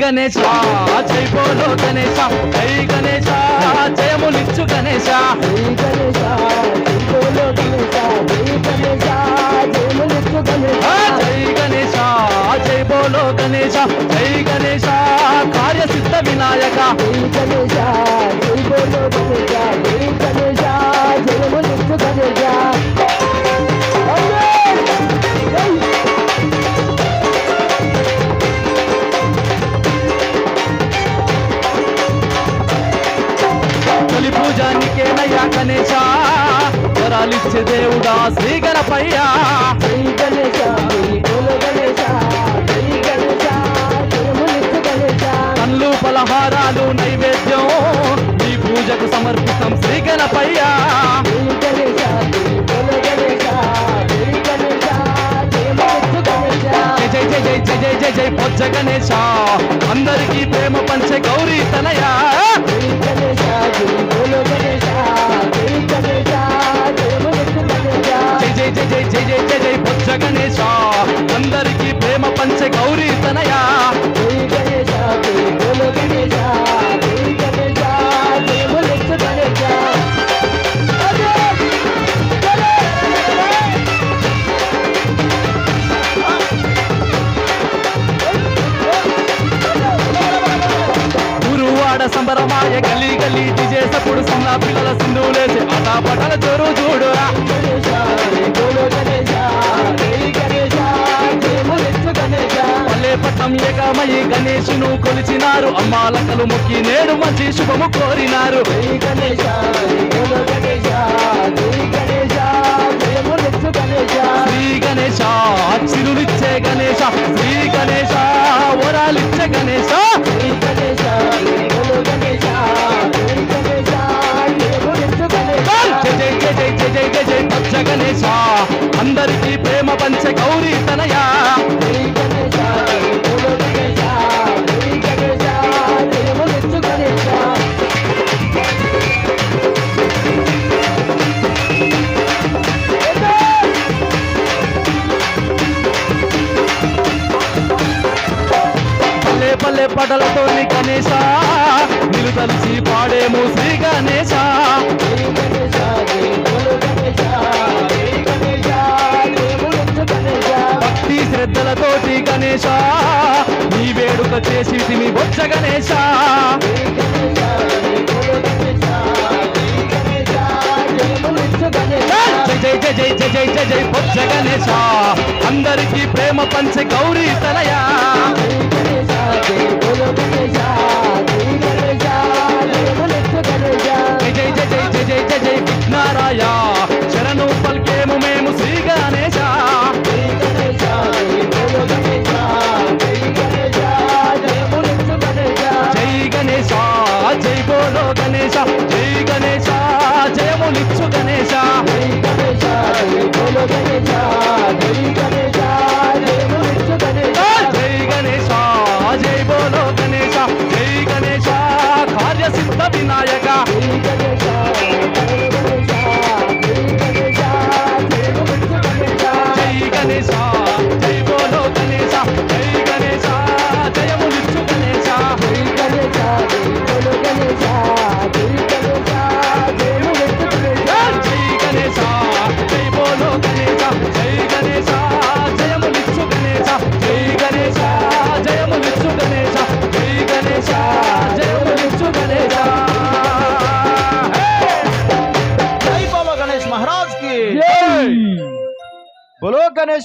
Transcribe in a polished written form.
గణేశ జై బోలో గణేశ జై గణేశ జయములిచ్చు గణేశ జై గణేశ జై బోలో గణేశ జై గణేశ జయములిచ్చు గణేశ జై గణేశ జై బోలో గణేశ జై గణేశ కార్యసిద్ధ వినాయక జై గణేశ జై బోలో గణేశ జై గణేశ జయములిచ్చు గణేశ పూజానికేనయ్యా గణేశ వరాలిచ్చే దేవుడా శ్రీ గణపయ్య జై గణేశ జై బోలో గణేశ జై గణేశ జయములిచ్చు గణేశ కళ్ళు పలహారాలు నైవేద్యం ఈ పూజకు సమర్పితం శ్రీ గణపయ్య జై గణేశ జై బోలో గణేశ జై గణేశ జయములిచ్చు గణేశ జై జై జై జై జై జై జై బొజ్జ గణేశ అందరికీ ప్రేమ పంచే గౌరీ తనయ జై గణేశ జై బోలో గణేశ జై గణేశ జయములిచ్చు గణేశ జై జై జై జై జై జై జై బొజ్జ గణేశ అందరికీ ప్రేమ పంచే గౌరీ తనయ జై గణేశ జై బోలో గణేశ జై గణేశ జయములిచ్చు గణేశ గురువాడ సంబరమాయ గల్లీ గల్లీ చేసప్పుడు చిన్న పిల్లల సింధువులేసి ఆటాపటల జోరు చూడురా గణేశ జై బోలో గణేశ జై గణేశ జయములిచ్చు గణేశ పల్లె పట్టం ఏకమయ్యి గణేశును కొలిచినారు అమ్మాలకలు మొక్కి నేడు మంచి శుభము కోరినారు జై గణేశ జై బోలో గణేశ జై గణేశ జయములిచ్చు గణేశ శ్రీ గణేశ చిరులిచ్చే గణేశ శ్రీ గణేశ వరాలిచ్చే గణేశ జై గణేశ జై బోలో గణేశ జై గణేశ జయములిచ్చు గణేశ జై జై జై జై జై జై జై జై బొజ్జ గణేశ అందరికీ ప్రేమ పంచే గౌరీ తనయ జై గణేశ జై బోలో గణేశ జై గణేశ జయములిచ్చు గణేశ పల్లె పల్లె పడలతోని గణేశ నిలుదలిసి పాడేము శ్రీ గణేశ జై గణేశ జై బోలో గణేశ జై గణేశ జయములిచ్చు గణేశ భక్తి శ్రద్ధలతోటి గణేశ నీ వేడుక చేసి తిని బొజ్జ గణేశ జై గణేశ జై బోలో గణేశ జై గణేశ జయములిచ్చు గణేశ జై జై జై జై జై జై జై బొజ్జ గణేశ అందరికీ ప్రేమ పంచే గౌరీ తనయ జై గణేశ జై బోలో గణేశ జై గణేశ జయములిచ్చు గణేశ జై జై జై జై జై జై జై విఘ్నారాయ శరణు పల్కేము మేము శ్రీ గణేశ జై గణేశ జై బోలో గణేశ జై గణేశ జయములిచ్చు గణేశ జై గణేశ జై బోలో గణేశ జై గణేశ జయములిచ్చు గణేశ జై గణేశ జై బోలో గణేశ జై గణేశ జయములిచ్చు గణేశ జై గణేశ జై బోలో గణేశ జై గణేశ కార్యసిద్ధ వినాయక జై గణేశ జై గణేశ జై గణేశ జయములిచ్చు గణేశ జై గణేశ జై బోలో గణేశ జై గణేశ జయములిచ్చు గణేశ జై గణేశ జై బోలో గణేశ జై గణేశ జయములిచ్చు గణేశ జై గణేశ జై బోలో గణేశ జై గణేశ జయములిచ్చు గణేశ జై గణేశ జయములిచ్చు గణేశ జై గణేశ జయములిచ్చు గణేశ जय बोलो गणेश महाराज की జై बोलो गणेश